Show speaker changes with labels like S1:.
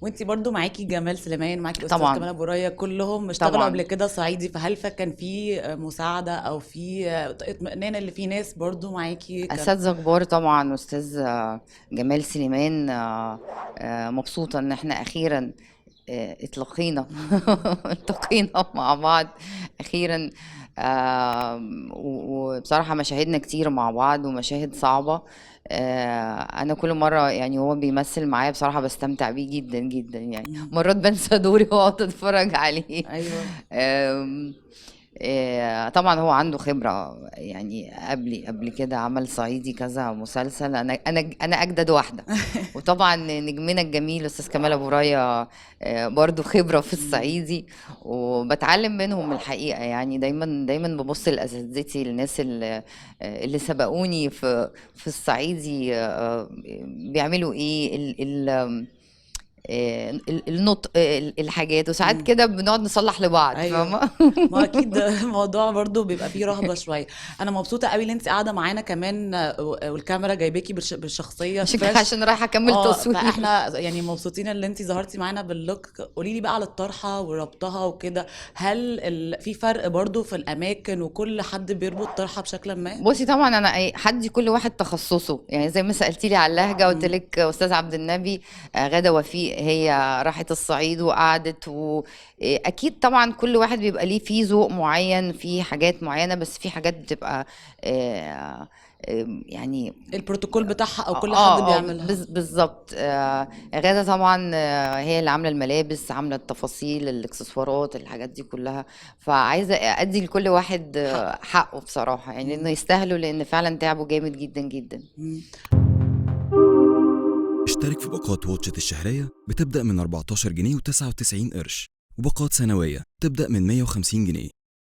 S1: وانتي برضو معاكي جمال سليمان، معاكي الاستاذ كمال
S2: طبعا.
S1: ابو ريا، كلهم اشتغلوا قبل
S2: طبعا
S1: كده صعيدي، فهل كان في مساعده او في اطمئنان اللي في ناس برضو معاكي كان؟
S2: اساتذه كبار طبعا، استاذ جمال سليمان. مبسوطه ان احنا اخيرا اتلقينا التقينا مع بعض اخيرا. وبصراحة مشاهدنا كتير مع بعض ومشاهد صعبة. انا كل مرة يعني هو بيمثل معايا بصراحة بستمتع بيه جدا جدا، يعني
S1: مم.
S2: مرات بنسى دوري واقعد اتفرج عليه.
S1: ايوه.
S2: آم، طبعا هو عنده خبرة، يعني قبل كده عمل صعيدي كذا مسلسل. انا اجدد واحدة. وطبعا نجمنا الجميل استاذ كمال ابو رايه برضو خبرة في
S1: مم.
S2: الصعيدي، وبتعلم منهم الحقيقة. يعني دايما ببص لأساتذتي، الناس اللي سبقوني في الصعيدي، بيعملوا ايه النطق، الحاجات، وساعات
S1: مم.
S2: كده بنقعد نصلح لبعض،
S1: ايوه.
S2: فاهمة؟
S1: ما اكيد الموضوع برضو بيبقى فيه رهبه شويه. انا مبسوطه قوي ان انت قاعده معانا كمان، والكاميرا جايباكي بالشخصيه
S2: عشان كده،
S1: فريش.
S2: عشان رايحة اكمل
S1: اه،
S2: تصوير.
S1: فاحنا يعني مبسوطين ان انت ظهرتي معانا باللوك. قولي لي بقى على الطرحه وربطها وكده، هل في فرق برضو في الاماكن وكل حد بيربط طرحه بشكل ما؟
S2: بصي طبعا انا حدي كل واحد تخصصه، يعني زي ما سالتي لي على اللهجه قلت
S1: مم.
S2: لك استاذ عبد النبي. غاده وفيق هي راحت الصعيد وقعدت، واكيد طبعا كل واحد بيبقى ليه فيه ذوق معين في حاجات معينه، بس في حاجات بتبقى يعني
S1: البروتوكول بتاعها او كل حد بيعملها.
S2: بالظبط. غادة طبعا هي اللي عاملة الملابس، عاملة التفاصيل، الاكسسوارات، الحاجات دي كلها. فعايزة ادي لكل واحد
S1: حق.
S2: حقه بصراحة، يعني
S1: مم.
S2: لانه يستاهلوا، لان فعلا تعبوا جامد جدا جدا.
S1: مم.
S3: اشترك في باقات واتشت الشهرية بتبدأ من 14 جنيه و99 قرش، وباقات سنوية تبدأ من 150 جنيه.